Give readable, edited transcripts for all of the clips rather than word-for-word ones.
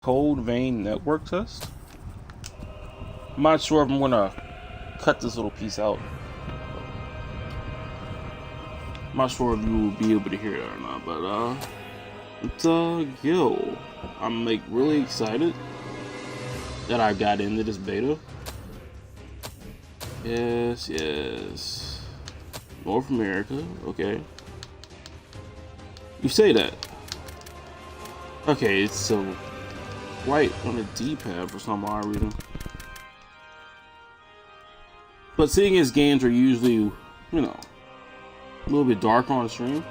Cold vein network test. I'm not sure if I'm gonna cut this little piece out. I'm not sure if you will be able to hear it or not, but it's yo. I'm like really excited that I got into this beta. Yes. North America, okay. You say that. Okay, it's so right on the D-pad for some odd reason. But seeing as games are usually, you know, a little bit darker on the stream.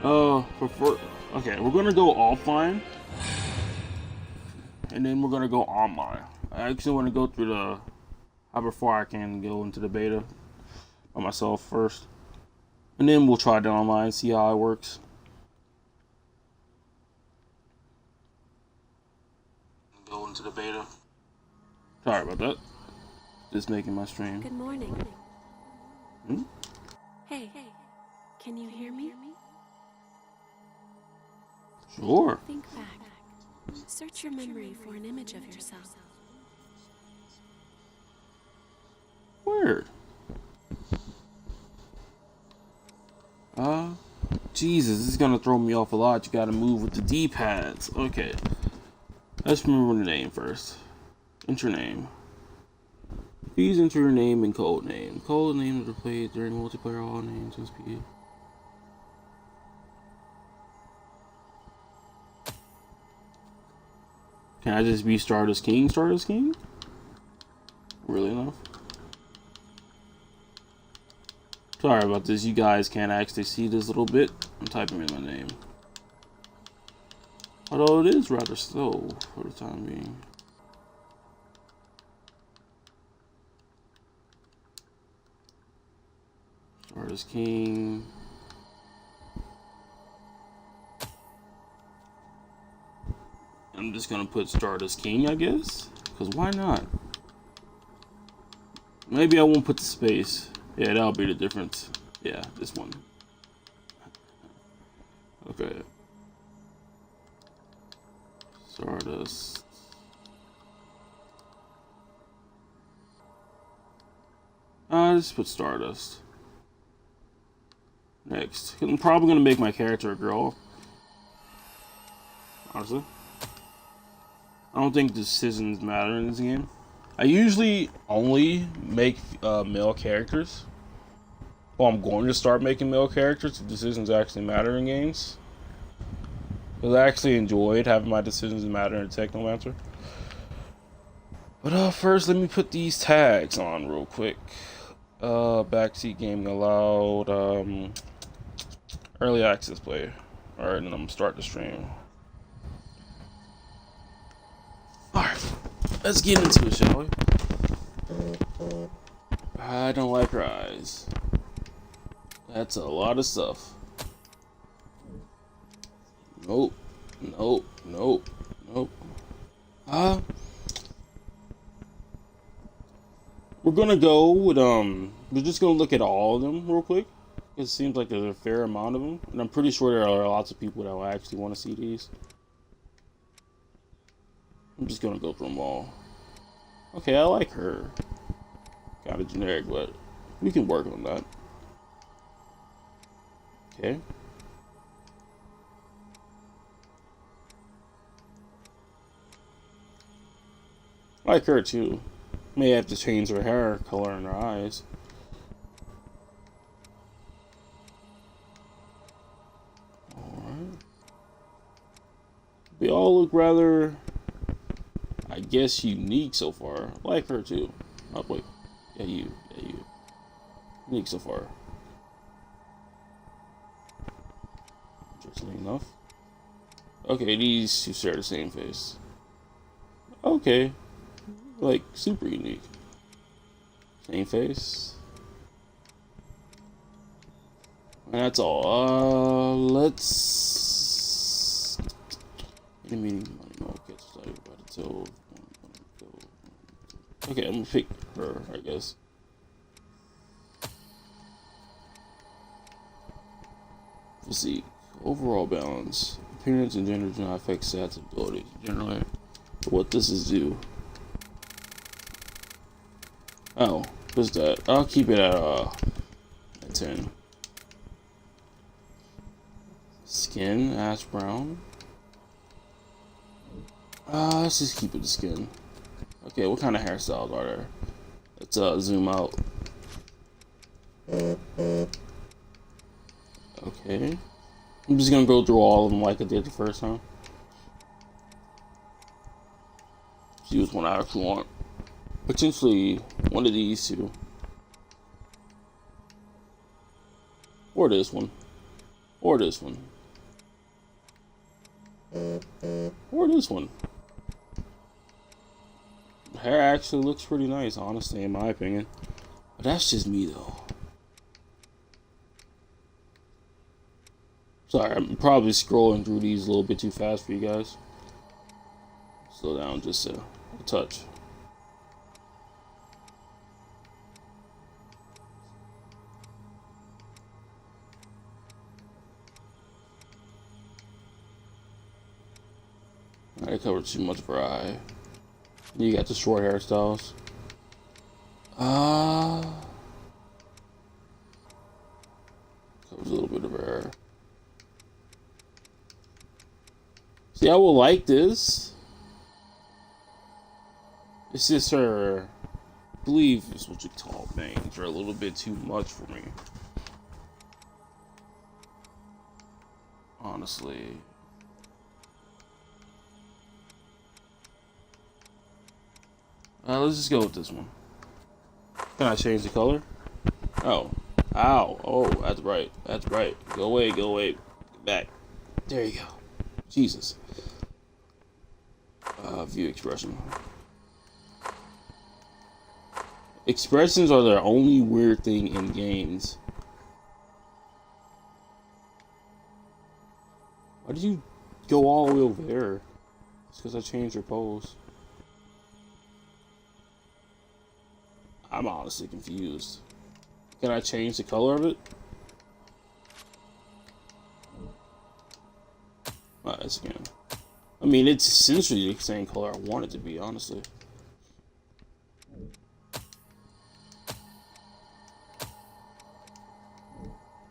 Okay, we're gonna go offline, and then we're gonna go online. I actually want to go through before I can go into the beta by myself first, and then we'll try it online, see how it works. Go into the beta. Sorry about that. Just making my stream. Good morning. Hmm? Hey, can you hear me? Sure. Think back. Search your memory for an image of yourself. Weird. Jesus, this is gonna throw me off a lot. You gotta move with the D-pads. Okay. Let's remember the name first. Enter name. Please enter your name and code name. Code names are played during multiplayer. All names must be. Can I just be Stardust King? Stardust King? Really enough? Sorry about this. You guys can't actually see this little bit. I'm typing in my name. Although it is rather slow for the time being. Stardust King. I'm just gonna put Stardust King, I guess. Because why not? Maybe I won't put the space. Yeah, that'll be the difference. Yeah, this one. Okay. Stardust. Just put Stardust. Next. I'm probably gonna make my character a girl. Honestly. I don't think decisions matter in this game. I usually only make male characters. Well, I'm going to start making male characters if decisions actually matter in games. Because I actually enjoyed having my decisions matter in Technomancer. But first, let me put these tags on real quick. Backseat gaming allowed. Early access play. Alright, and I'm gonna start the stream. Alright, let's get into it, shall we? I don't like her eyes. That's a lot of stuff. Nope. Nope. Nope. Nope. We're gonna go with, we're just gonna look at all of them real quick. It seems like there's a fair amount of them. And I'm pretty sure there are lots of people that will actually want to see these. I'm just gonna go through them all. Okay, I like her. Kind of generic, but we can work on that. Okay. I like her too. May have to change her hair color and her eyes. Alright. They all look rather, I guess, unique so far. I like her too. Oh wait. Yeah, you. Unique so far. Interesting enough. Okay, these two share the same face. Okay. Like, super unique. Same face. And that's all. Let's. In a meeting, money gets started by the toe. Okay, I'm gonna pick her, I guess. Let's see. Overall balance. Appearance and gender do not affect stats abilities. Generally, what does this do? Oh, what's that? I'll keep it at 10. Skin, ash brown. Let's just keep it the skin. Okay, what kind of hairstyles are there? Let's zoom out. Okay. I'm just gonna go through all of them like I did the first time. See which one I actually want. Potentially one of these two. Or this one. Or this one. Or this one. The hair actually looks pretty nice, honestly, in my opinion. But that's just me, though. Sorry, I'm probably scrolling through these a little bit too fast for you guys. Slow down just a touch. I covered too much for eye. You got the short hairstyles. Covers a little bit of her hair. See, I will like this. It's just her, I believe is what you call bangs, are a little bit too much for me. Honestly. Let's just go with this one. Can I change the color? Oh. Ow. Oh, that's right. That's right. Go away, go away. Get back. There you go. Jesus. View expression. Expressions are the only weird thing in games. Why did you go all the way over there? It's because I changed your pose. I'm honestly confused. Can I change the color of it? This again. I mean, it's essentially the same color I want it to be, honestly.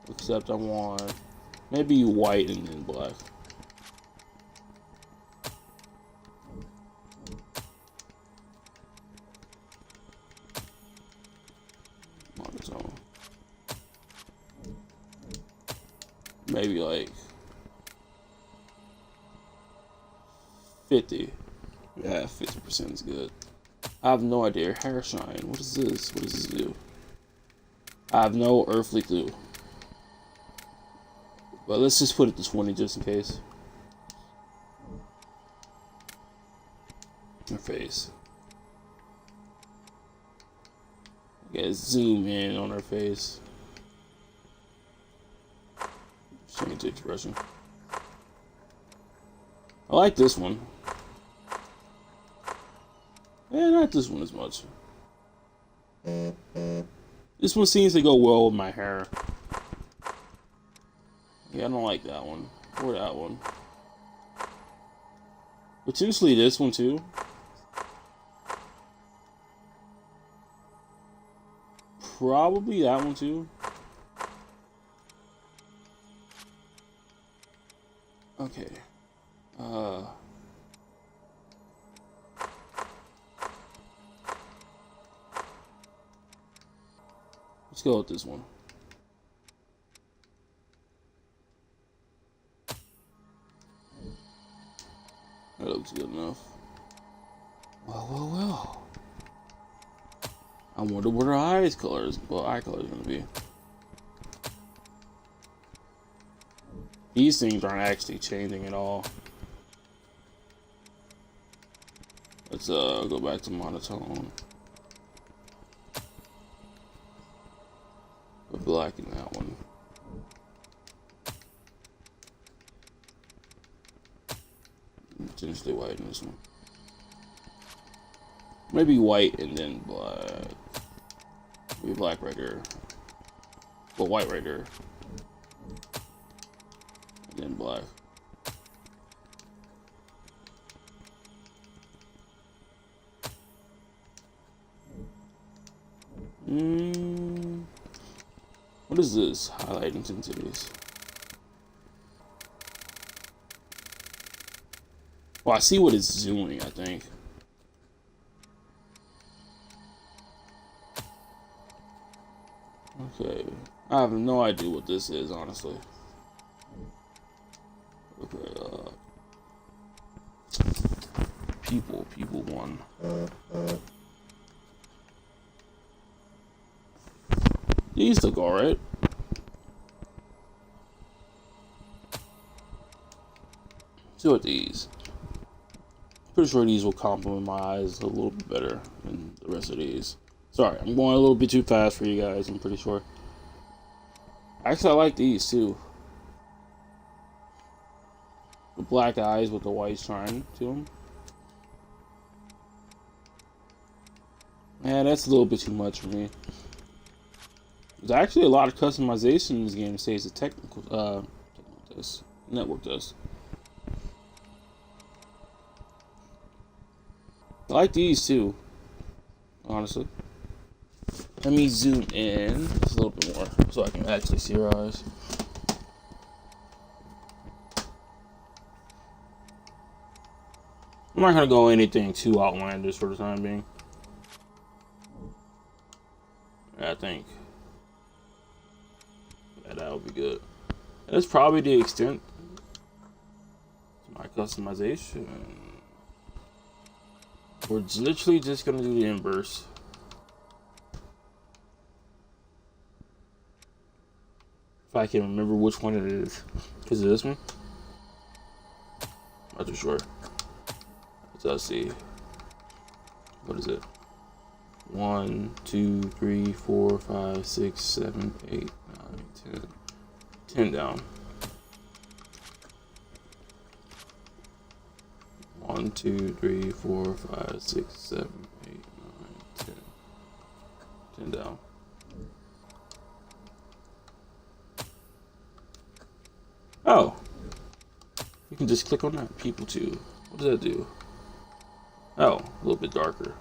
Except I want maybe white and then black. Monotone. Maybe like 50. Yeah, 50% is good. I have no idea. Hair shine. What is this? What does this do? I have no earthly clue. But let's just put it to 20 just in case. Her face. Okay, zoom in on her face. Change the expression. I like this one. Eh, not this one as much. This one seems to go well with my hair. Yeah, I don't like that one. Or that one. Potentially this one too. Probably that one too. Okay. Let's go with this one. That looks good enough. Well. I wonder what her eye color is gonna be. These things aren't actually changing at all. Let's go back to monotone. Put black in that one. Potentially white in this one. Maybe white and then black. Maybe black right there. Well, white right there. And then black. Mm, what is this? Highlight intensities. Well, I see what it's doing, I think. Okay. I have no idea what this is, honestly. Okay, people one. These look alright. See what these. Pretty sure these will complement my eyes a little bit better than the rest of these. Sorry, I'm going a little bit too fast for you guys, I'm pretty sure. Actually, I like these too. The black eyes with the white shine to them. Man, that's a little bit too much for me. There's actually a lot of customization in this game, says the technical does. Network does. I like these too, honestly. Let me zoom in just a little bit more so I can actually see your eyes. I'm not gonna go anything too outlandish for the time being. I think that would be good. And that's probably the extent to my customization. We're literally just gonna do the inverse. If I can remember which one it is. Is it this one? Not too sure. Let's see. What is it? 1, 2, 3, 4, 5, 6, 7, 8, 9, 10. 10 down. 1, 2, 3, 4, 5, 6, 7, 8, 9, 10. 10 down. Oh. You can just click on that. People too. What does that do? Oh, a little bit darker.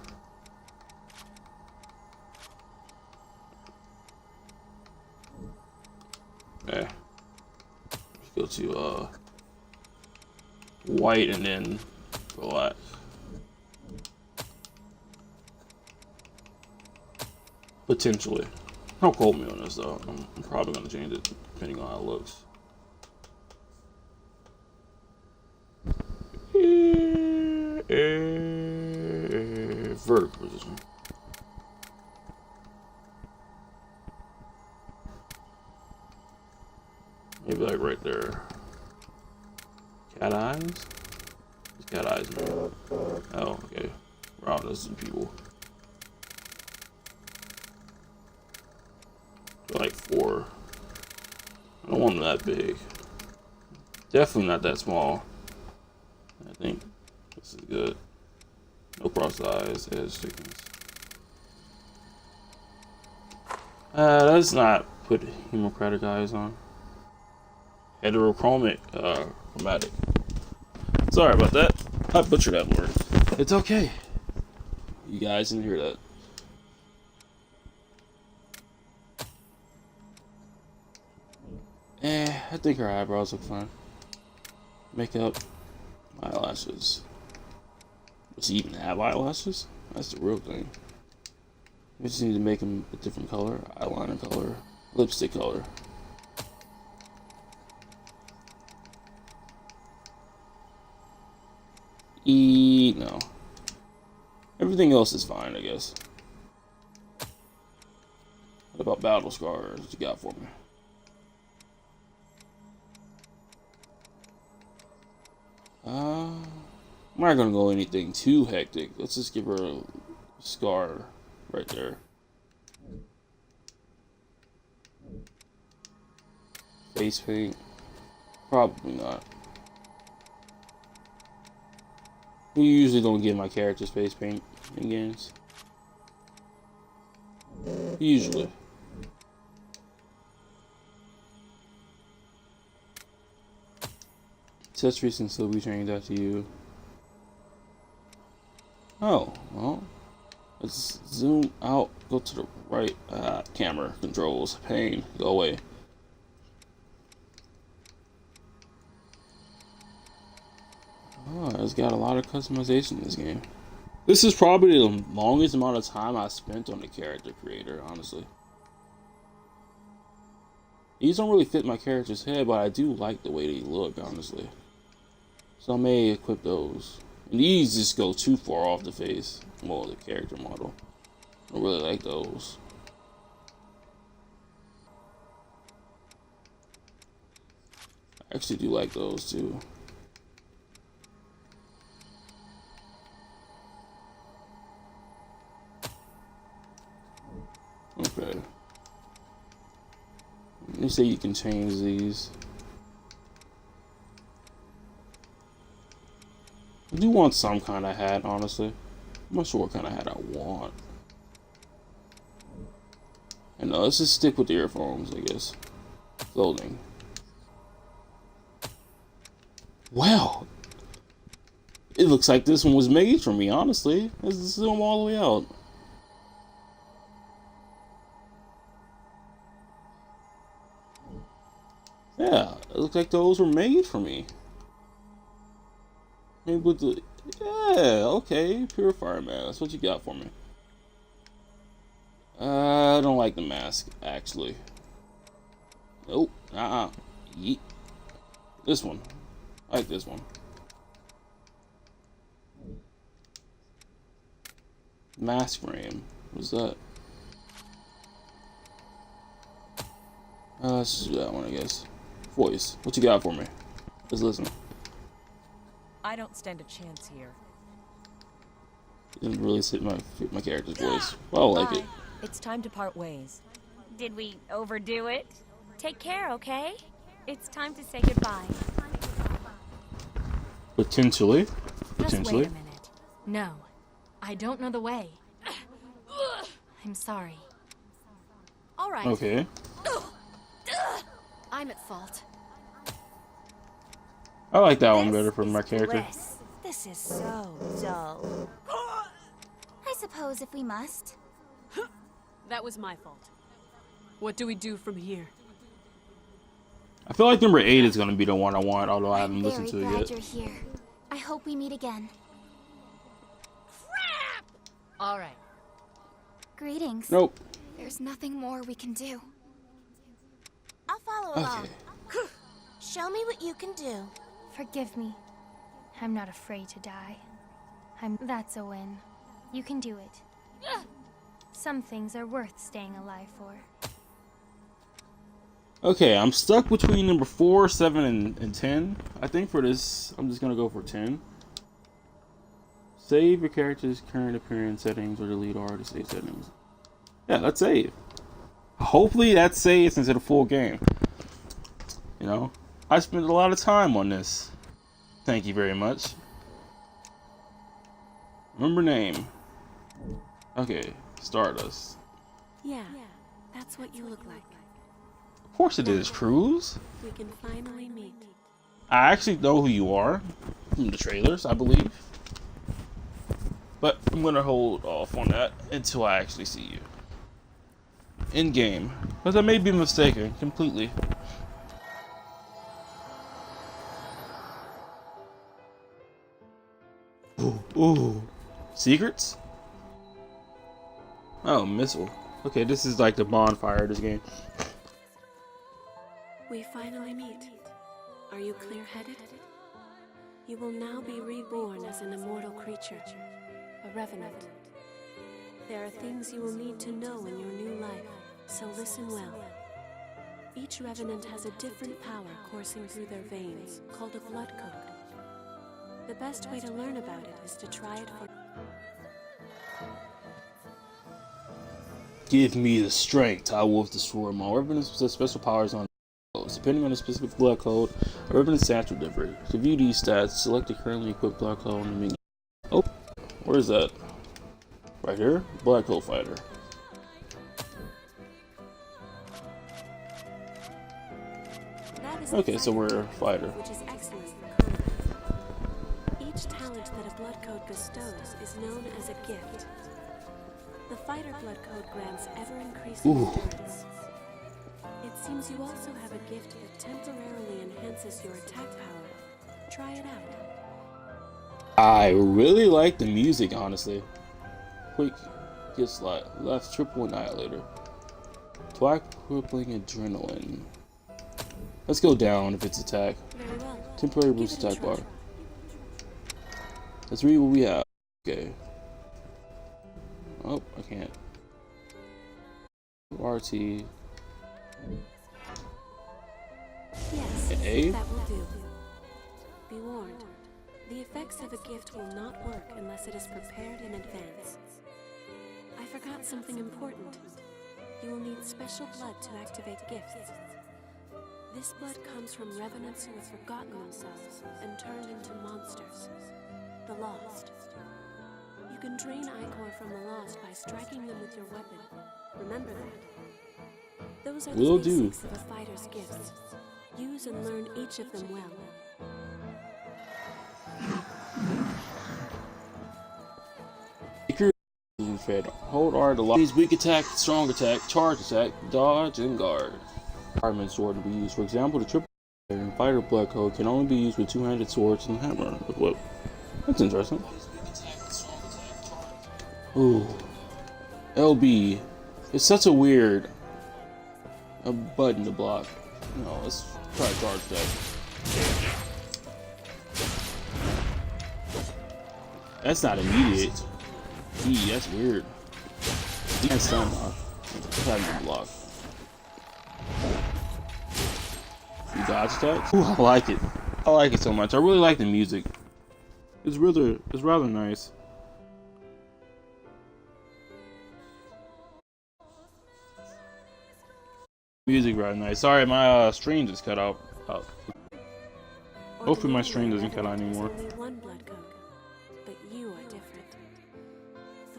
Okay. Let's go to white and then black. Potentially. Don't quote me on this though. I'm probably gonna change it depending on how it looks. Vertical position. Maybe like right there. Cat eyes? It's cat eyes, man. Oh, okay. Wow, those are people. They're like 4. I don't want them that big. Definitely not that small. I think this is good. No cross eyes, edge thickness. Let's not put hemocratic eyes on. Heterochromic, chromatic. Sorry about that. I butchered that word. It's okay. You guys didn't hear that. I think her eyebrows look fine. Makeup, eyelashes. Does he even have eyelashes? That's the real thing. We just need to make them a different color. Eyeliner color. Lipstick color. No. Everything else is fine, I guess. What about battle scars? What you got for me? I'm not gonna go anything too hectic. Let's just give her a scar right there. Face paint? Probably not. We usually don't give my characters face paint in games. Usually. Accessories can still be changed after you. Oh, well. Let's zoom out. Go to the right. Camera controls. Pain. Go away. Oh, it's got a lot of customization in this game. This is probably the longest amount of time I spent on the character creator, honestly. These don't really fit my character's head, but I do like the way they look, honestly. So I may equip those. And these just go too far off the face. Well, the character model. I don't really like those. I actually do like those too. Okay. Let me say you can change these. I do want some kind of hat, honestly. I'm not sure what kind of hat I want. And let's just stick with the earphones, I guess. Clothing. Wow! It looks like this one was made for me, honestly. Let's zoom all the way out. Yeah, it looks like those were made for me. Maybe with the... Yeah, okay. Purifier mask. What you got for me? I don't like the mask, actually. Nope. Yeet. This one. I like this one. Mask frame. What's that? Let's do that one, I guess. Voice. What you got for me? Let's listen. I don't stand a chance here. Didn't really fit my character's voice. Well, I like it. It's time to part ways. Did we overdo it? Take care, okay? It's time to say goodbye. Potentially. Just wait a minute. No, I don't know the way. I'm sorry. All right. Okay. I'm at fault. I like that one better for my character. This is so dull. I suppose if we must. That was my fault. What do we do from here? I feel like number 8 is going to be the one I want, although I haven't listened to it Very yet. glad you're here. I hope we meet again. All right. Greetings. Nope. There's nothing more we can do. I'll follow along. Okay. Show me what you can do. Forgive me. I'm not afraid to die. That's a win. You can do it. Some things are worth staying alive for. Okay, I'm stuck between number 4, 7, and 10. I think for this, I'm just going to go for 10. Save your character's current appearance settings or delete all the save settings. Yeah, let's save. Hopefully that saves into the full game. You know, I spent a lot of time on this. Thank you very much. Remember name. Okay, Stardust. Yeah, that's what you look like. Of course it is, Cruz. We can finally meet. I actually know who you are from the trailers, I believe. But I'm gonna hold off on that until I actually see you in game, because I may be mistaken completely. Ooh. Secrets? Oh, missile. Okay, this is like the bonfire of this game. We finally meet. Are you clear-headed? You will now be reborn as an immortal creature, a revenant. There are things you will need to know in your new life, so listen well. Each revenant has a different power coursing through their veins, called a blood code. The best way to learn about it is to try it for... Give me the strength. I will destroy my revenants possess special powers on codes. Depending on the specific blood code, a revenant's stats will differ. To view these stats, select the currently equipped blood code on the menu. Oh, where is that? Right here? Blood code fighter. Okay, so we're a fighter. Which is excellent for combat. Each talent that a blood code bestows is known as a gift. The fighter blood code grants ever-increasing Ooh. endurance. It seems you also have a gift that temporarily enhances your attack power. Try it out. I really like the music, honestly. Quick, get slide, left triple annihilator. Twag crippling adrenaline. Let's go down if it's attack. Very well. Temporary Give boost it a attack try. bar. Let's read what we have. Okay. Oh, I can't. RT. Yes, A? that will do. Be warned. The effects of a gift will not work unless it is prepared in advance. I forgot something important. You will need special blood to activate gifts. This blood comes from revenants who have forgotten themselves and turned into monsters. The Lost. You can drain Ichor from the Lost by striking them with your weapon. Remember that. Those are the Will do. basics of a fighter's gifts. Use and learn each of them well. Fed. Hold R to lock. These weak attack, strong attack, charge attack, dodge, and guard. Fireman's sword to be used. For example, the triple and fighter blood code can only be used with two-handed swords and hammer. What? That's interesting. Ooh. LB. It's such a weird button to block. No, let's try charge attack. That's not immediate. Gee, that's weird. You can't stun off. Let's have him block. You dodge attack? Ooh, I like it. I like it so much. I really like the music. It's rather nice. Music rather nice. Sorry, my stream just cut out. Hopefully my stream doesn't cut out anymore. There's only one blood code, but you are different.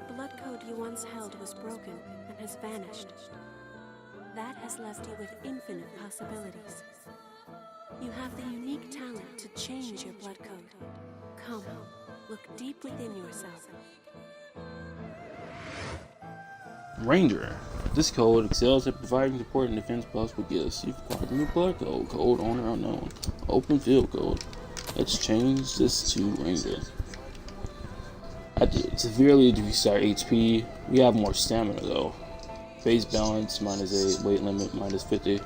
The blood code you once held was broken and has vanished. That has left you with infinite possibilities. You have the unique talent to change your blood code. Come, look deep within yourself. Ranger. This code excels at providing support and defense possible gifts. You've acquired a new blood code. Code owner unknown. Open field code. Let's change this to Ranger. I did severely decrease our HP. We have more stamina though. Phase balance -8. Weight limit -50.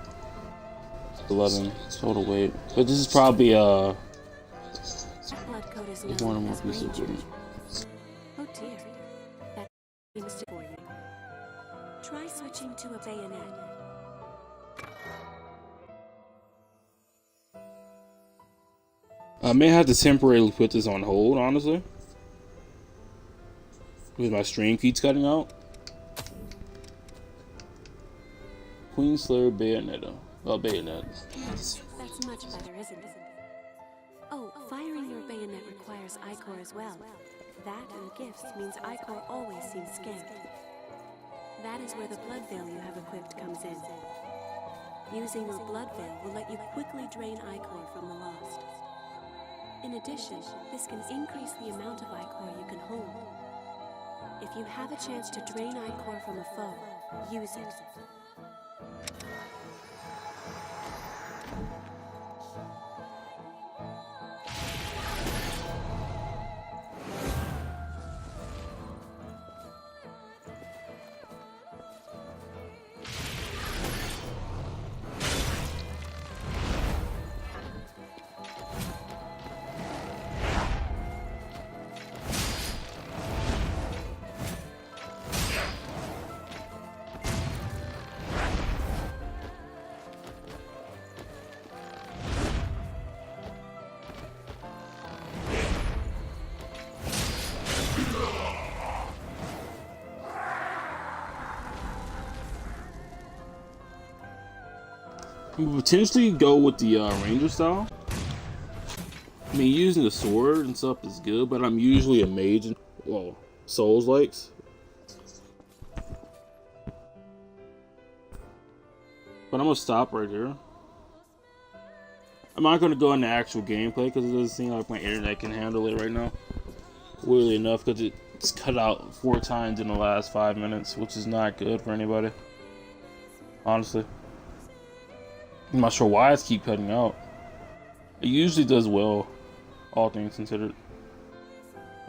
11 total weight. But this is probably That blood code is one or known more as pieces of Ranger. equipment. Oh dear, that seems to bore you. Try switching to a bayonet. I may have to temporarily put this on hold, honestly. Because my stream keeps cutting out. Queen Slayer Bayonetta. Bayonet. That's much better, isn't it? Oh, firing your bayonet requires Ichor as well. That and gifts means Ichor always seems scared. That is where the blood veil you have equipped comes in. Using your blood veil will let you quickly drain Ichor from the Lost. In addition, this can increase the amount of Ichor you can hold. If you have a chance to drain Ichor from a foe, use it. We could potentially go with the Ranger style. I mean, using the sword and stuff is good, but I'm usually a mage and, well, Souls likes. But I'm gonna stop right here. I'm not gonna go into actual gameplay because it doesn't seem like my internet can handle it right now. Weirdly enough, because it's cut out 4 times in the last 5 minutes, which is not good for anybody. Honestly. I'm not sure why it's keep cutting out. It usually does well, all things considered.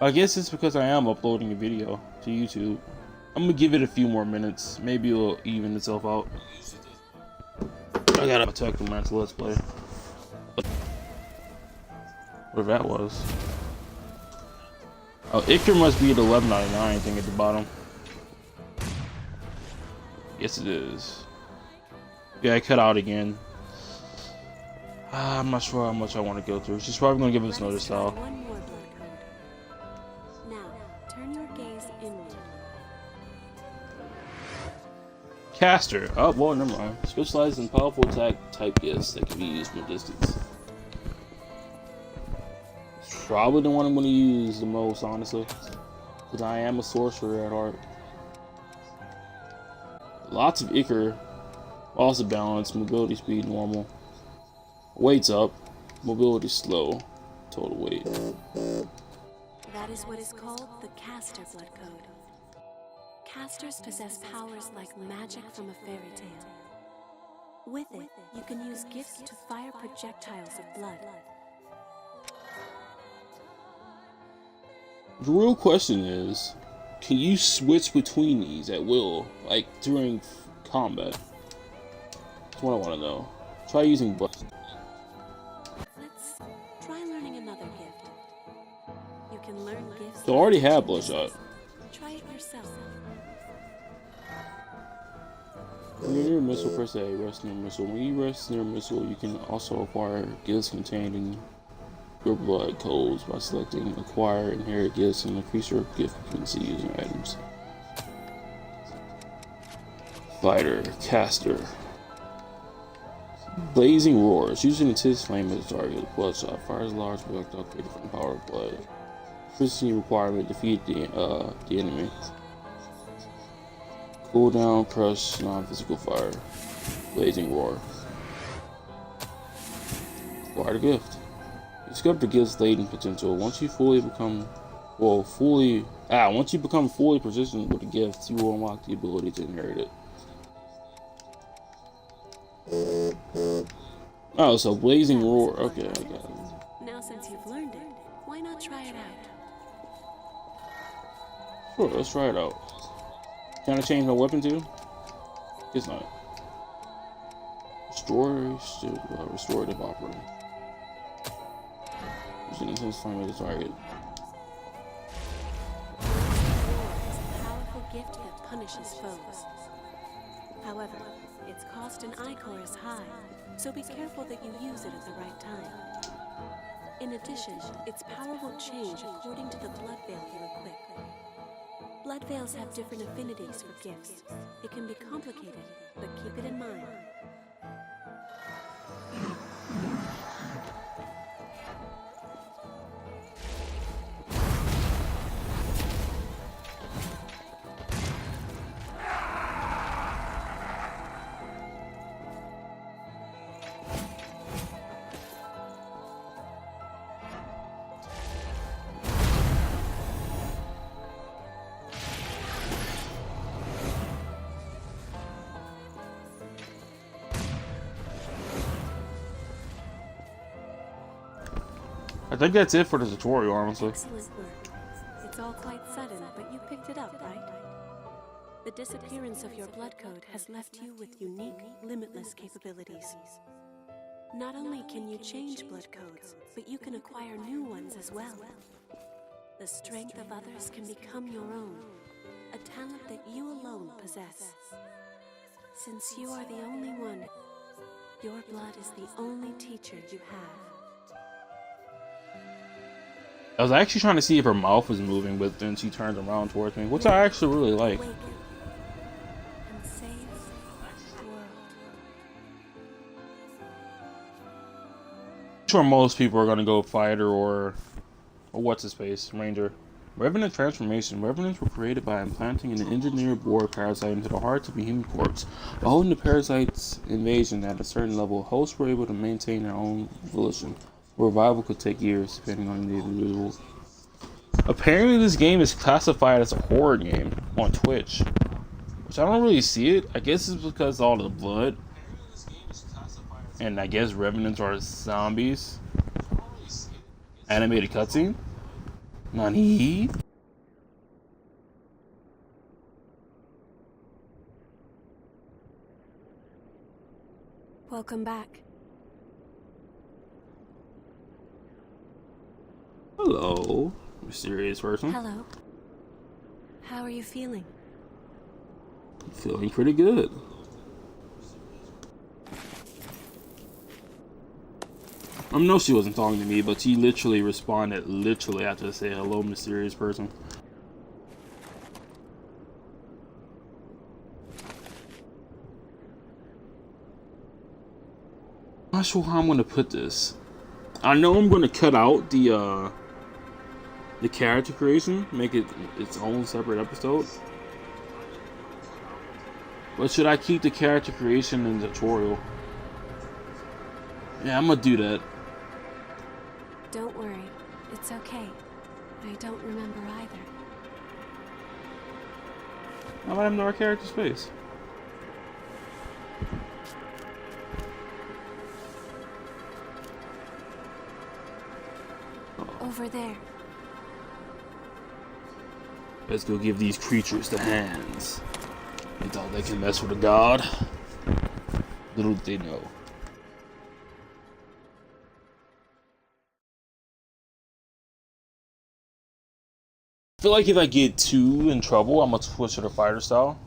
I guess it's because I am uploading a video to YouTube. I'm gonna give it a few more minutes. Maybe it'll even itself out. I gotta attack the match. Let's play. Whatever that was. Oh, Iker must be at $11.99 thing at the bottom. Yes, it is. Yeah, I cut out again. I'm not sure how much I want to go through. She's probably gonna give us another style. One more blood code. Now, turn your gaze inward. Caster. Oh, well, never mind. Specialized in powerful attack type gifts that can be used from a distance. It's probably the one I'm going to use the most, honestly. Because I am a sorcerer at heart. Lots of Iker. Also balance. Mobility speed normal. Weight's up. Mobility slow. Total weight. That is what is called the caster blood code. Casters possess powers like magic from a fairy tale. With it, you can use gifts to fire projectiles of blood. The real question is, can you switch between these at will, like during combat? That's what I want to know. Try using buttons. Let's try learning another gift. You can learn gifts. So I already have Bloodshot. Try it yourself. When you're near a missile, press A, rest near a missile. When you rest near a missile, you can also acquire gifts containing your blood codes by selecting acquire, inherit gifts, and increase your gift frequency using items. Fighter, caster. Blazing roars. Using intense flame as a target, bloodshot fires a large projectile created from the power of blood. Efficiency requirement: defeat the enemy. Cooldown, crush, non-physical fire. Blazing roar. Acquire the gift. Discover the gift's latent potential. Once you become fully proficient with the gift, you will unlock the ability to inherit it. Oh, so blazing roar. Okay, I got it. Now since you've learned it, why not try it out? Sure, let's try it out. Can I change my weapon too? It's not. Restorative operating. Using intense flame as a target. Is a powerful gift that punishes foes. However, its cost in Ichor is high, so be careful that you use it at the right time. In addition, its power will change according to the blood veil you equip. Blood veils have different affinities for gifts. It can be complicated, but keep it in mind. I think that's it for the tutorial, honestly. Excellent work. It's all quite sudden, but you picked it up, right? The disappearance of your blood code has left you with unique, limitless capabilities. Not only can you change blood codes, but you can acquire new ones as well. The strength of others can become your own, a talent that you alone possess. Since you are the only one, your blood is the only teacher you have. I was actually trying to see if her mouth was moving, but then she turned around towards me, which I actually really like. Awaken and save the world. I'm sure most people are gonna go fighter or what's his face, ranger. Revenant transformation. Revenants were created by implanting an engineered boar parasite into the heart of a human corpse. By holding the parasite's invasion at a certain level, hosts were able to maintain their own volition. Revival could take years, depending on the individual. Apparently this game is classified as a horror game on Twitch, which I don't really see it. I guess it's because of all the blood, and I guess revenants are zombies. Animated cutscene? Nani? Welcome back. Hello, mysterious person. Hello. How are you feeling? Feeling pretty good. I know she wasn't talking to me, but she literally responded literally after I say hello, mysterious person. I'm not sure how I'm gonna put this. I know I'm gonna cut out the character creation, make it its own separate episode. But should I keep the character creation in the tutorial? Yeah, I'm gonna do that. Don't worry. It's okay. I don't remember either. I might have no character space. Over there. Let's go give these creatures the hands. They thought they can mess with a god. Little did they know. I feel like if I get too in trouble, I'm gonna switch to the fighter style.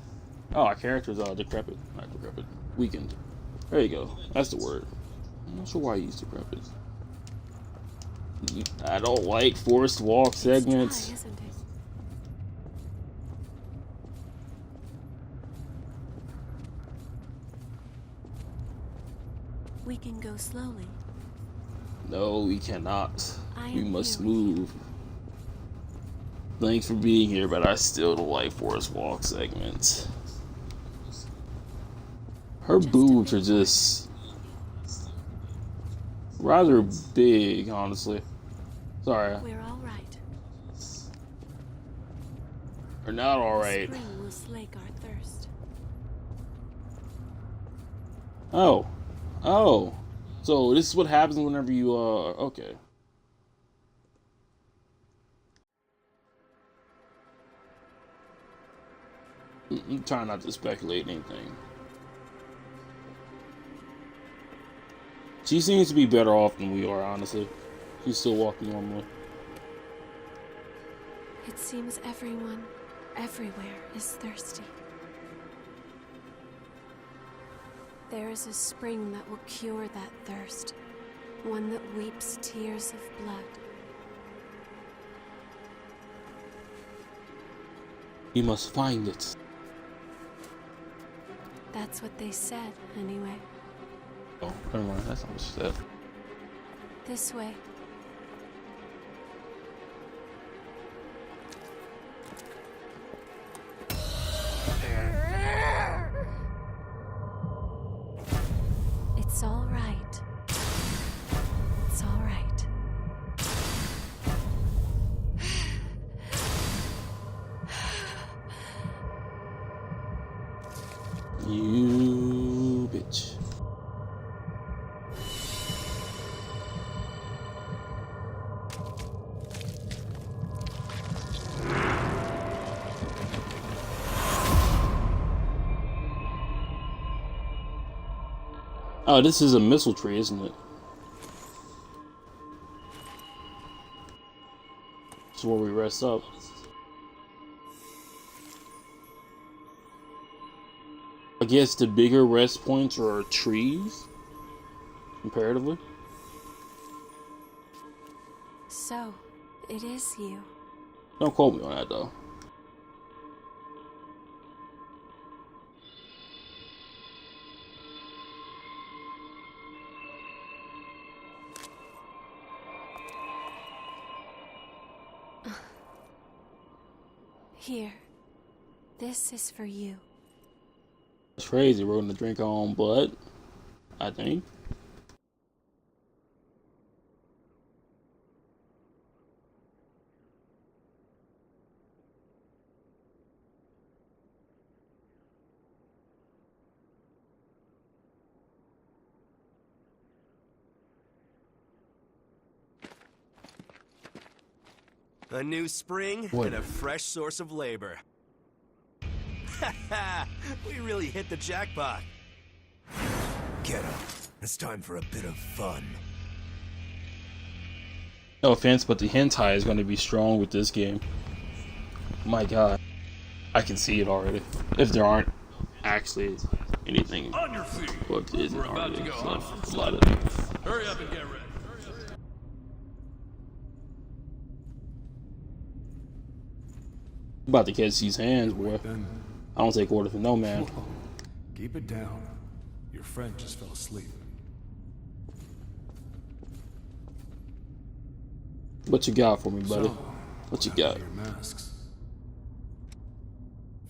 Oh, our character's decrepit. Not decrepit. Weakened. There you go. That's the word. I'm not sure why I used decrepit. I don't like forced walk segments. Dry, isn't it? We can go slowly. No, we cannot. We am must here with you. move. Thanks for being here, but I still don't like forest walk segments. Her Just a boobs bit are just rather big, honestly. Sorry, We're all right. or not all right. Spring will slake our thirst. Oh, so this is what happens whenever you okay. I'm trying not to speculate anything. She seems to be better off than we are, honestly. She's still walking normally. It seems everyone, everywhere, is thirsty. There is a spring that will cure that thirst, one that weeps tears of blood. We must find it. That's what they said, anyway. Oh, never mind. That's not what she said. This way. It's all right. It's all right. You bitch. Oh, this is a missile tree, isn't it? This is where we rest up. I guess the bigger rest points are trees, comparatively. So, it is you. Don't quote me on that, though. Here. This is for you. It's crazy. We're gonna drink our own blood, I think. A new spring What? and a fresh source of labor. We really hit the jackpot. Get up. It's time for a bit of fun. No offense, but the hentai is going to be strong with this game. My god. I can see it already. If there aren't actually anything On your feet. what isn't We're about already. to go So, on. a lot of it. Hurry up and get ready. About to catch these hands, boy. Then, I don't take orders from no man. whoa, keep it down. Your friend just fell asleep. What you got for me, buddy? So, What you happened got? to your masks?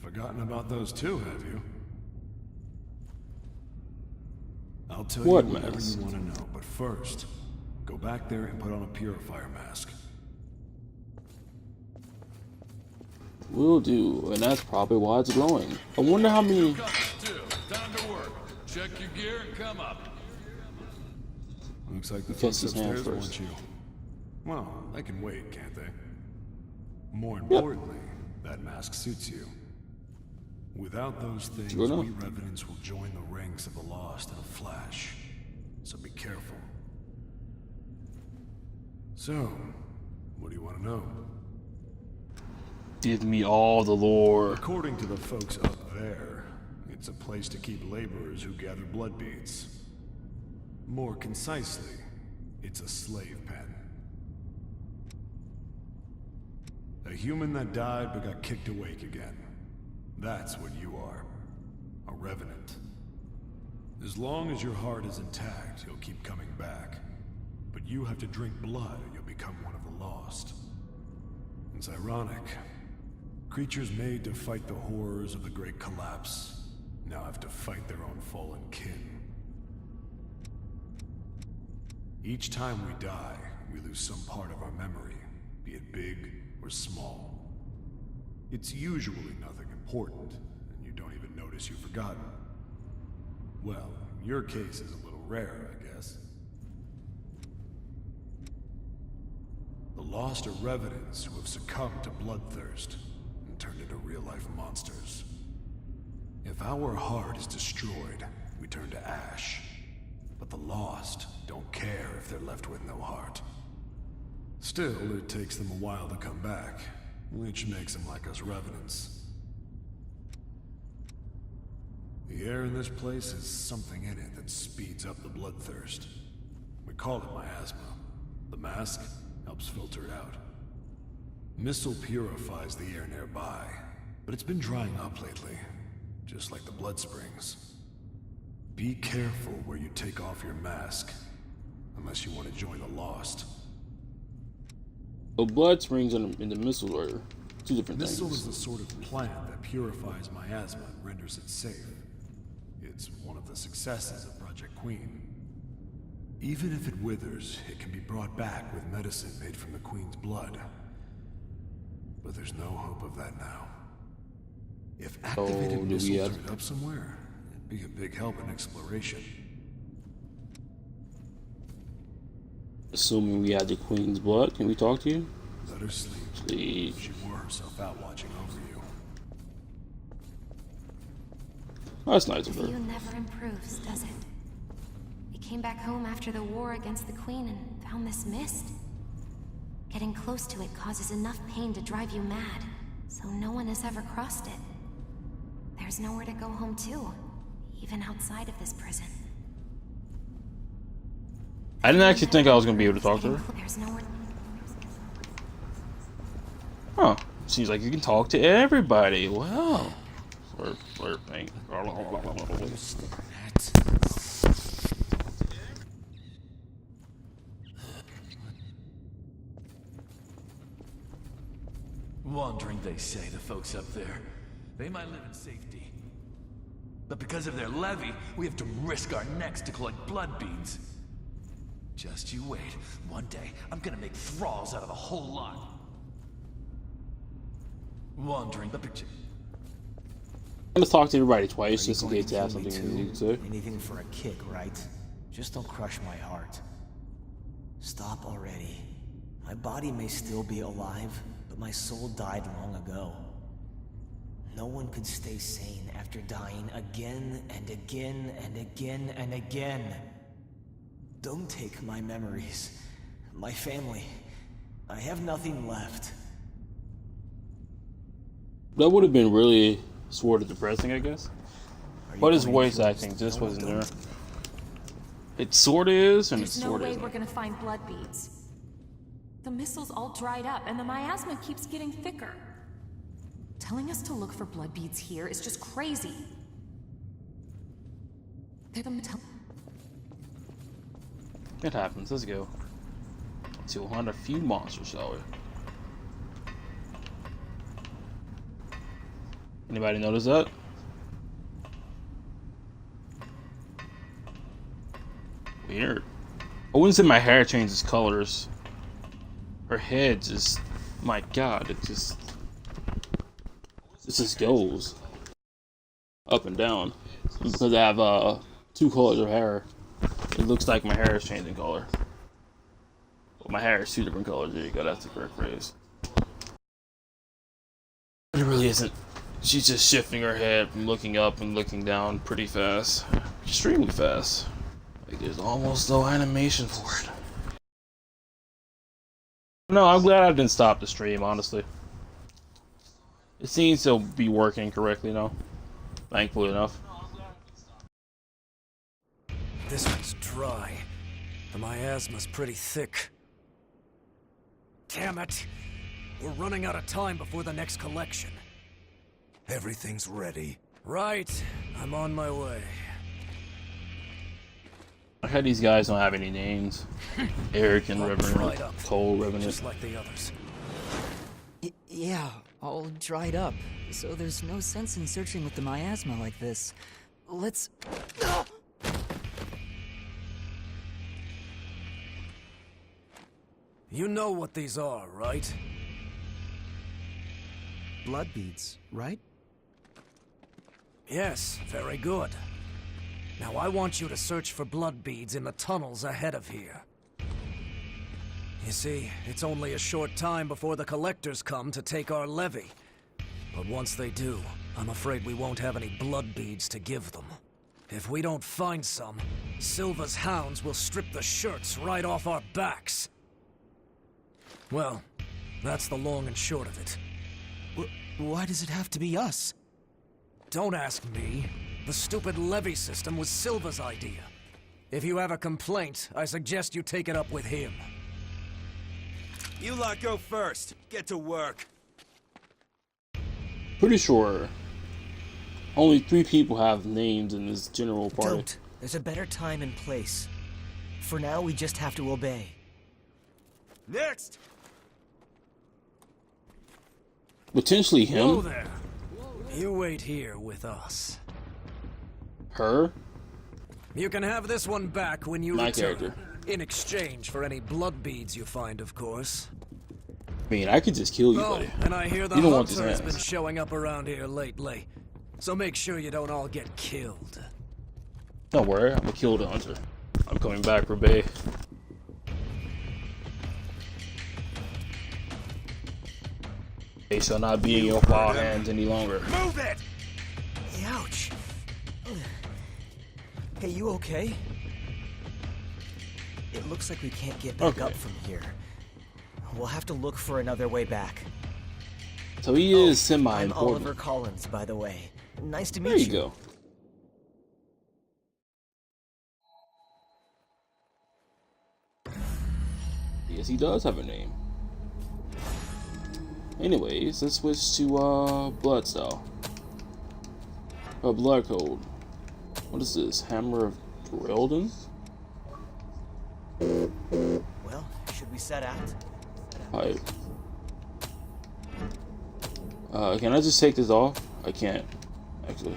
Forgotten about those too, have you? I'll tell What you whatever mask? you want to know, but first, go back there and put on a purifier mask. Will do, and that's probably why it's glowing. I wonder how many. Compass too. Time to work. Check your gear and come up. Looks like the Catch folks his hand upstairs first. want you. Well, they can wait, can't they? More importantly, that mask suits you. Without those things, Sure enough. we revenants will join the ranks of the lost in a flash. So be careful. So, what do you want to know? Give me all the lore. According to the folks up there, it's a place to keep laborers who gather blood beads. More concisely, it's a slave pen. A human that died but got kicked awake again. That's what you are. A revenant. As long as your heart is intact, you'll keep coming back. But you have to drink blood or you'll become one of the lost. It's ironic. Creatures made to fight the horrors of the Great Collapse now have to fight their own fallen kin. Each time we die, we lose some part of our memory, be it big or small. It's usually nothing important, and you don't even notice you've forgotten. Well, your case is a little rare, I guess. The lost are revenants who have succumbed to bloodthirst and turned into real-life monsters. If our heart is destroyed, we turn to ash. But the lost don't care if they're left with no heart. Still, it takes them a while to come back, which makes them like us revenants. The air in this place has something in it that speeds up the bloodthirst. We call it miasma. The mask helps filter it out. Missile purifies the air nearby, but it's been drying up lately, just like the blood springs. Be careful where you take off your mask, unless you want to join the lost. The blood springs in the missile are two different Missile things. is the sort of plant that purifies miasma and renders it safe. It's one of the successes of Project Queen. Even if it withers, it can be brought back with medicine made from the Queen's blood. But there's no hope of that now. If activated do we missiles have- turned up somewhere, it'd be a big help in exploration. Assuming we had the Queen's blood, can we talk to you? Let her sleep. Sleep. She wore herself out watching over you. Oh, that's nice of The her. view never improves, does it? We came back home after the war against the Queen and found this mist. Getting close to it causes enough pain to drive you mad, so no one has ever crossed it. There's nowhere to go home to, even outside of this prison. I didn't actually think I was gonna be able to talk to her. There's nowhere. Huh. Seems like you can talk to everybody. Wow. Slurping. Wandering, they say, the folks up there. They might live in safety. But because of their levy, we have to risk our necks to collect blood beads. Just you wait. One day, I'm gonna make thralls out of the whole lot. Wandering, the picture. I'm gonna talk to everybody twice Are you just in going case to they have kill me something too? to say. Anything for a kick, right? Just don't crush my heart. Stop already. My body may still be alive, but my soul died long ago. No one could stay sane after dying again and again and again and again. Don't take my memories, my family. I have nothing left. That would have been really sort of depressing, I guess. But his voice acting just wasn't there. It sort of is, and it There's no sort of way isn't. we're gonna find blood beads. The missile's all dried up, and the miasma keeps getting thicker. Telling us to look for blood beads here is just crazy. They're the metal. It happens. Let's go. So we'll hunt a few monsters, shall we? Anybody notice that? Weird. I wouldn't say my hair changes colors. Her head just, my God, it just goes up and down. Because I have 2 colors of hair, it looks like my hair is changing color. Well, my hair is 2 different colors. There you go. That's the correct phrase. But it really isn't. She's just shifting her head from looking up and looking down pretty fast, extremely fast. Like there's almost no animation for it. No, I'm glad I didn't stop the stream, honestly. It seems to be working correctly now. Thankfully enough. This one's dry. The miasma's pretty thick. Damn it! We're running out of time before the next collection. Everything's ready. Right. I'm on my way. I heard these guys don't have any names. Eric and Revenant, Cole, Revenant. Just like the others. Yeah, all dried up. So there's no sense in searching with the miasma like this. Let's... You know what these are, right? Blood beads, right? Yes, very good. Now I want you to search for blood beads in the tunnels ahead of here. You see, it's only a short time before the collectors come to take our levy. But once they do, I'm afraid we won't have any blood beads to give them. If we don't find some, Silva's hounds will strip the shirts right off our backs. Well, that's the long and short of it. Why does it have to be us? Don't ask me. The stupid levy system was Silva's idea. If you have a complaint, I suggest you take it up with him. You lot go first. Get to work. Pretty sure only 3 people have names in this general party. Don't. There's a better time and place. For now, we just have to obey. Next! Potentially him. Whoa there. You wait here with us. Her? You can have this one back when you My return. character. In exchange for any blood beads you find, of course. I mean, I could just kill you, buddy. And I hear the You don't want hunter these has been hands. showing up around here lately. So make sure you don't all get killed. Don't worry, I'm gonna kill the hunter. I'm coming back for Bay. They shall not be in your foul hands any longer. Move it! Ouch. Hey, you okay? It looks like we can't get back up from here. We'll have to look for another way back. So he is I'm semi-important. Oliver Collins, by the way. Nice to meet There you. you go. Yes, he does have a name. Anyways, let's switch to blood style. Blood code. What is this? Hammer of Drelden? Well, should we set out? Pipe. Can I just take this off? I can't, actually.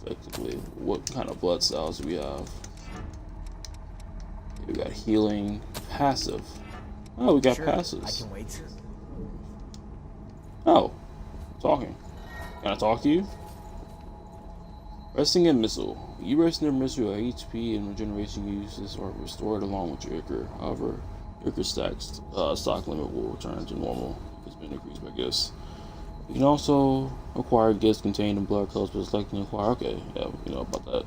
Effectively, what kind of blood styles do we have? We got healing, passive. Oh, we got Sure, passives. I can wait. Oh, talking. Can I talk to you? Resting and missile. You rest in your missile, your HP and regeneration uses are restored along with your ichor. However, Your stacks stock limit will return to normal if it's been increased by gifts. You can also acquire gifts contained in blood codes by selecting acquire. Okay, yeah, we know about that.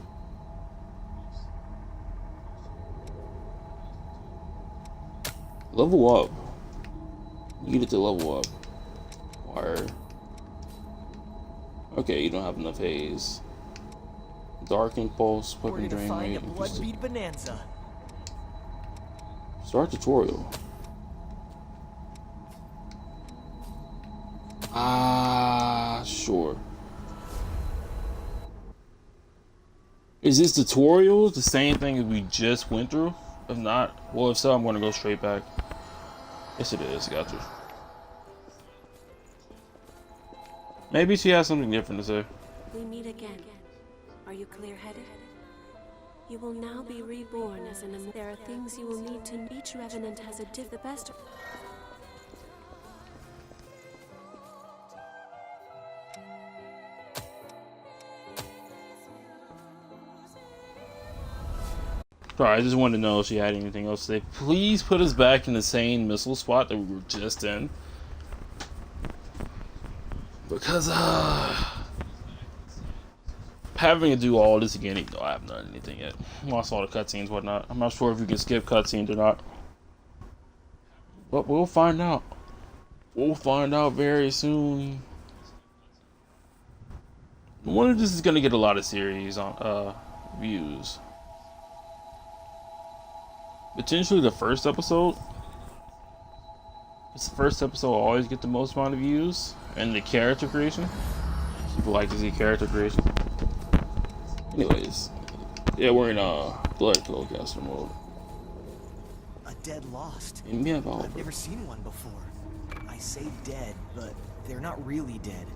Level up. You need it to level up. Acquire. Okay, you don't have enough haze. Dark impulse, weapon drain rate. Bloodbead bonanza. Start tutorial. Sure. Is this tutorial the same thing as we just went through? If not, well, if so, I'm going to go straight back. Yes, it is. Gotcha. Maybe she has something different to say. We meet again. Are you clear-headed? You will now be reborn as an immortal. There are things you will need to. Each revenant has the best. Sorry, I just wanted to know if she had anything else to say. Please put us back in the same missile spot that we were just in. Because, having to do all this again, even though I haven't done anything yet. Lost all the cutscenes, whatnot. I'm not sure if you can skip cutscenes or not. But we'll find out. We'll find out very soon. I wonder if this is gonna get a lot of series on views. Potentially the first episode. It's the first episode always get the most amount of views, and the character creation. People like to see character creation. Anyways, yeah, we're in blood caster mode. A dead lost. And we have all. I've never seen one before. I say dead, but they're not really dead.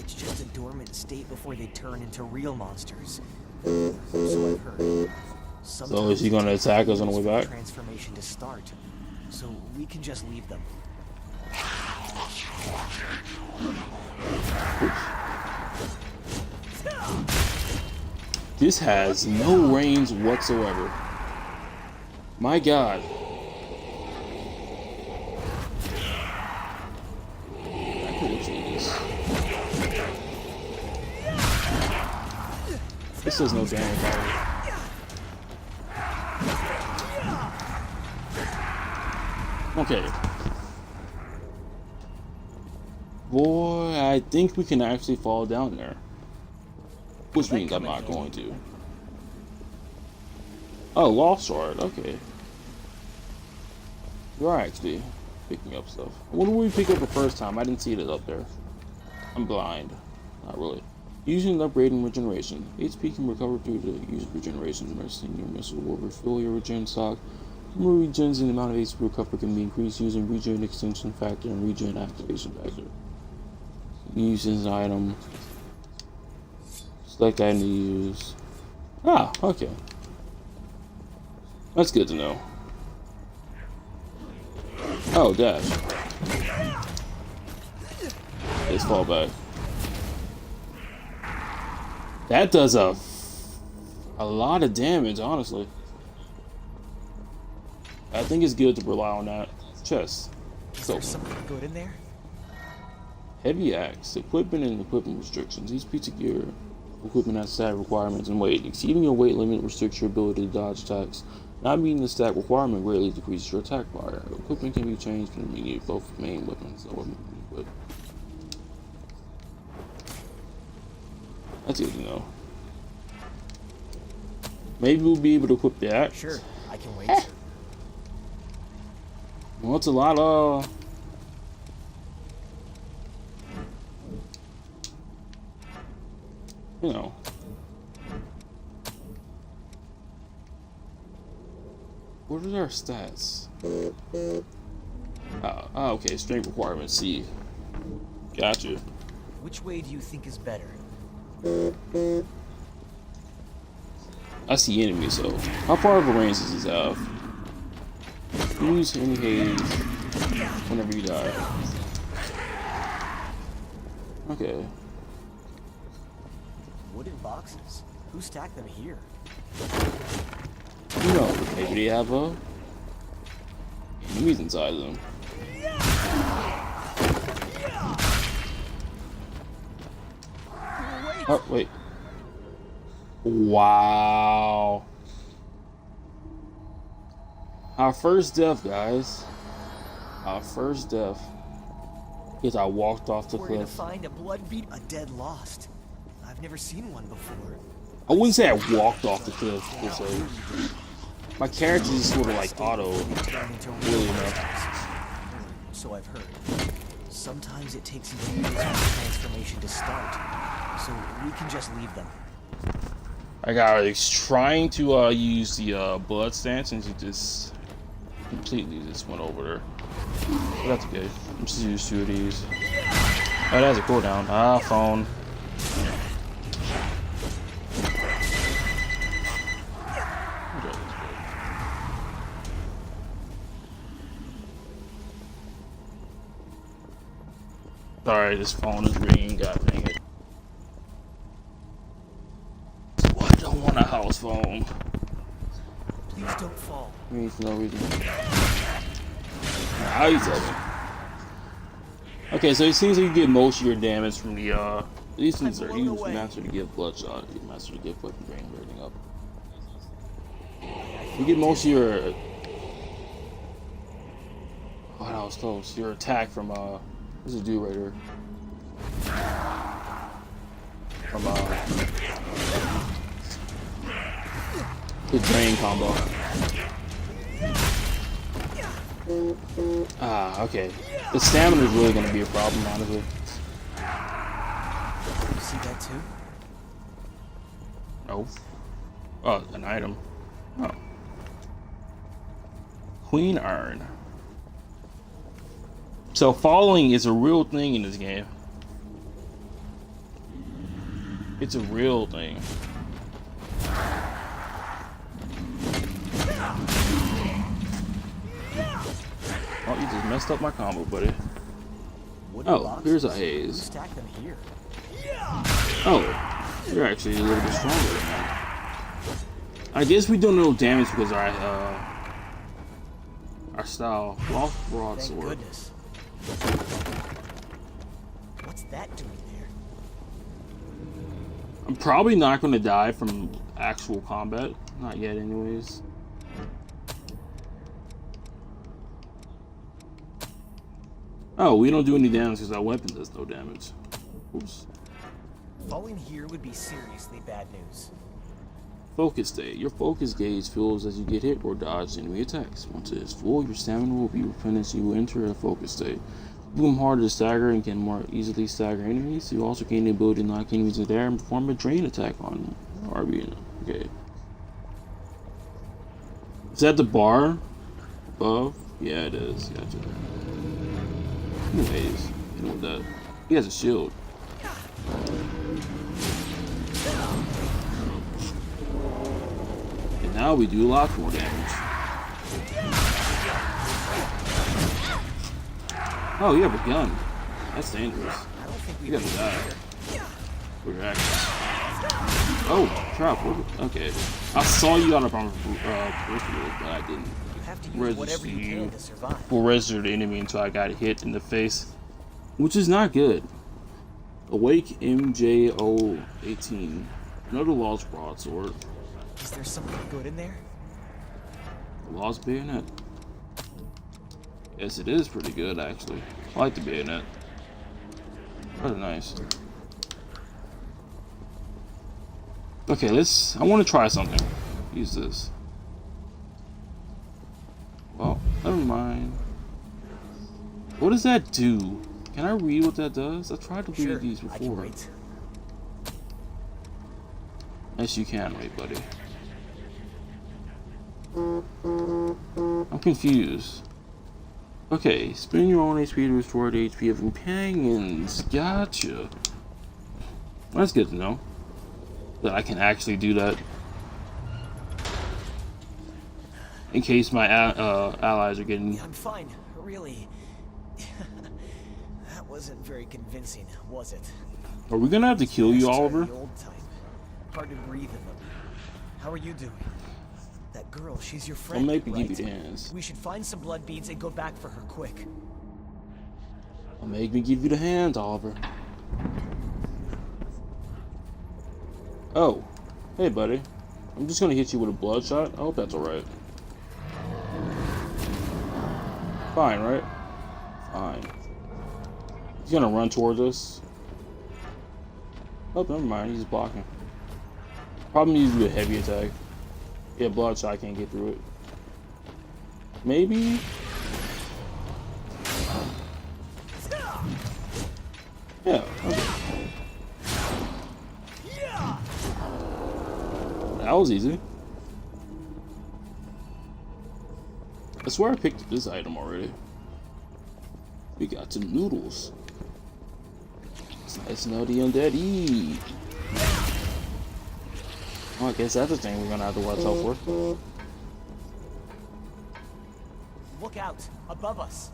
It's just a dormant state before they turn into real monsters. So I've heard. So is he gonna attack us on the way back? Transformation to start, so we can just leave them. This has no range whatsoever. My God. I couldn't see this. This does no damage either. Okay. Boy, I think we can actually fall down there. Which means I'm not going to. Oh, Lost Shard, okay. You're actually picking up stuff. What did we pick up the first time? I didn't see it up there. I'm blind. Not really. Using upgrading regeneration. HP can recover through the use of regeneration. Resting your missile will refill your regen stock. More regens and the amount of HP recovery can be increased using regen extension factor and regen activation factor. Use as an item. Select item to use. Ah, okay. That's good to know. Oh, dash. Let's fall back. That does a lot of damage, honestly. I think it's good to rely on that. Chest. Is there something good in there? Heavy axe. Equipment and equipment restrictions. Each piece of gear equipment has stat requirements and weight. Exceeding your weight limit restricts your ability to dodge attacks. Not meeting the stat requirement greatly decreases your attack fire. Equipment can be changed from both main weapons or equip. That's good to know. Maybe we'll be able to equip the axe. Sure, I can wait. Well, it's a lot of... you know. What are our stats? Okay, strength requirement C. Gotcha. Which way do you think is better? I see enemies, so how far of a range does this have? Use any haze whenever you die. Okay. Wooden boxes. Who stacked them here? You know, maybe they have a enemies inside of them. Oh, wait. Wow. Our first death, guys. Our first death. Because I walked off the We're gonna cliff. find a blood beat, a dead lost. I've never seen one before. I wouldn't say I walked off the cliff, per se. My character is sort of like auto. Really enough. So I've heard. Sometimes it takes years for the transformation to start. So we can just leave them. I was trying to use the blood stance and he just completely just went over there. But that's okay. I'm just used to these. Oh, that has a cooldown. Ah, phone. Sorry, this phone is ringing. God dang it. I don't want a house phone. Please don't fall. Means no reason. How you tell me? Okay, so it seems like you get most of your damage from the these things are used. Master to give bloodshot. You master to give weapon brain rating up. You get most of your oh, that was close. Your attack from there's a dude right here. From the drain combo. Ah, okay. The stamina is really going to be a problem, honestly. You see that too? Oh. Oh, an item. Oh. Queen Urn. So following is a real thing in this game. It's a real thing. Oh, you just messed up my combo, buddy. Oh, here's a haze. Stack them here. Oh, you're actually a little bit stronger than that. I guess we don't know damage because our style lost broadsword. Thank goodness. What's that doing there? I'm probably not going to die from actual combat. Not yet, anyways. Oh, we don't do any damage because our weapon does no damage. Oops. Falling here would be seriously bad news. Focus state. Your focus gauge fills as you get hit or dodge enemy attacks. Once it is full, your stamina will be replenished. You will enter a focus state. You become harder to stagger and can more easily stagger enemies. You also gain the ability to knock enemies in the air and perform a drain attack on RB. Okay. Is that the bar above? Yeah, it is. Gotcha. Anyways, you know that. He has a shield. And now we do a lot more damage. Oh, you have a gun. That's dangerous. You gotta die. We're acting. Oh, trap. Okay. I saw you on a peripheral, but I didn't. Register you or register the enemy until I got hit in the face, which is not good. Awake MJO 18. Another lost broadsword. Is there something good in there? Lost bayonet. Yes, it is pretty good actually. I like the bayonet. Rather nice. Okay, I want to try something. Use this. Well, never mind. What does that do? Can I read what that does? I tried to read these before. I can wait. Yes, you can wait, buddy. I'm confused. Okay, spend your own HP to restore the HP of companions. Gotcha. That's good to know. That I can actually do that. In case my allies are getting... I'm fine, really. That wasn't very convincing, was it? Are we gonna have to kill you, Oliver? The old type. Hard to breathe in them. How are you doing? That girl. She's your I'll friend, maybe right? give you the hands. We should find some blood beads and go back for her quick. I'll make me give you the hands, Oliver. Oh, hey buddy. I'm just gonna hit you with a bloodshot. I hope that's alright. Fine, right? Fine. He's gonna run towards us. Oh, never mind. He's blocking. Probably needs to do a heavy attack. Yeah, bloodshot can't get through it. Maybe? Yeah. Okay. That was easy. I swear I picked up this item already. We got some noodles. It's nice to know the undead eat. Well, I guess that's the thing we're gonna have to watch out for. Look out! Above us!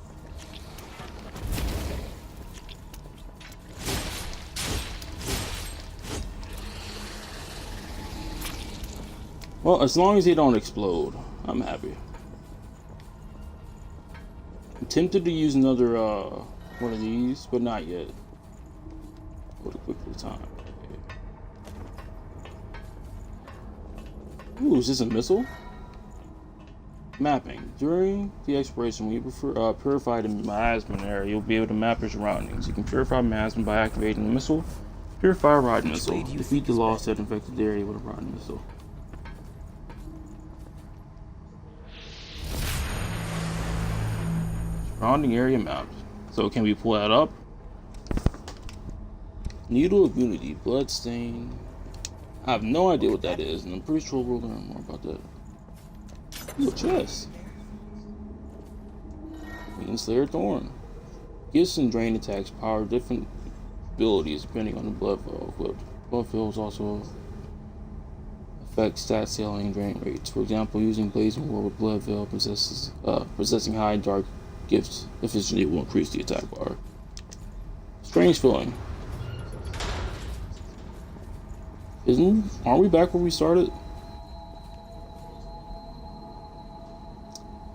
Well, as long as they don't explode, I'm happy. I'm tempted to use another one of these, but not yet. Go to quickly time. Okay. Ooh, is this a missile? Mapping. During the exploration, when you purify the miasma area, you'll be able to map your surroundings. You can purify miasma by activating the missile. Purify a rotten missile. Defeat the lost that infected area with a rotten missile. Surrounding area map. So can we pull that up? Needle of Unity, Bloodstain. I have no idea what that is, and I'm pretty sure we'll learn more about that. Ooh, a chest. Slayer Thorn. Gifts and drain attacks power different abilities depending on the blood flow. Blood flows also affect stat scaling and drain rates. For example, using Blazing War with Blood Veil possessing high dark gifts efficiently will increase the attack bar. Strange feeling. Aren't we back where we started?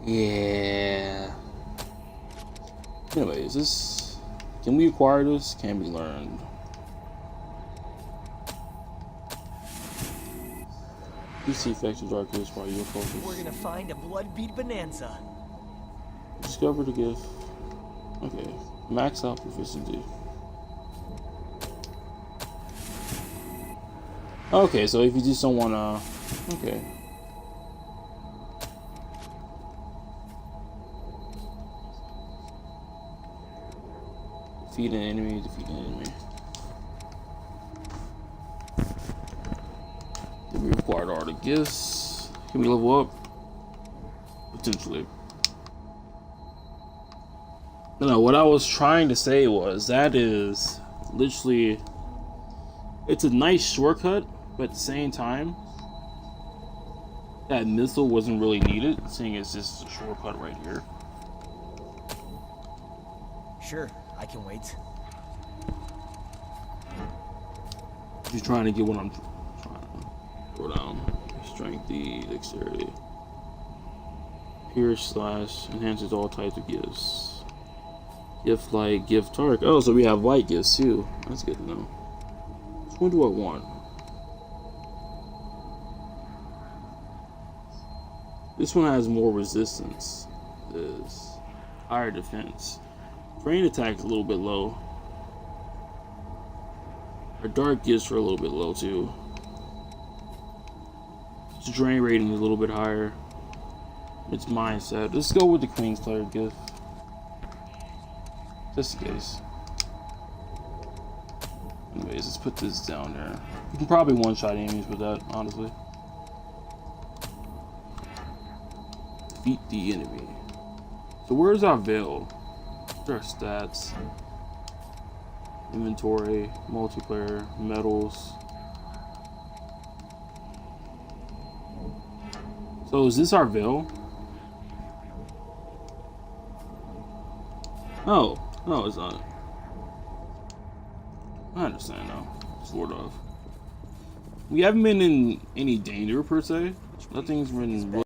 Yeah. Anyways, can we acquire this? Can be learned. PC effects of dark gifts while you're focused. We're gonna find a blood bead bonanza. Discover the gift. Okay. Max out proficiency. Okay, so if you just don't wanna, okay. Defeat an enemy, defeat an enemy. Then we required all the gifts. Can we level up? Potentially. No, what I was trying to say was that is literally, it's a nice shortcut, but at the same time, that missile wasn't really needed, seeing it's just a shortcut right here. Sure, I can wait. You're trying to get what I'm trying to throw down. Strength D, dexterity. Pierce slash enhances all types of gifts. Gift light, gift dark. Oh, so we have light gifts too. That's good to know. Which one do I want? This one has more resistance. This higher defense. Brain attack is a little bit low. Our dark gifts are a little bit low too. Its drain rating is a little bit higher. Its mindset. Let's go with the Queen's Slayer gift. Just in case. Anyways, let's put this down there. You can probably one-shot enemies with that, honestly. Defeat the enemy. So where's our veil? Where's our stats? Inventory, multiplayer, medals. So is this our veil? Oh, no, it's not. I understand now, sort of. We haven't been in any danger per se. Nothing's been